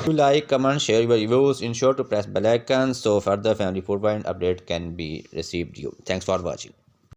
To like, comment, share your reviews. Ensure to press bell icon so further family food point update can be received you. Thanks for watching.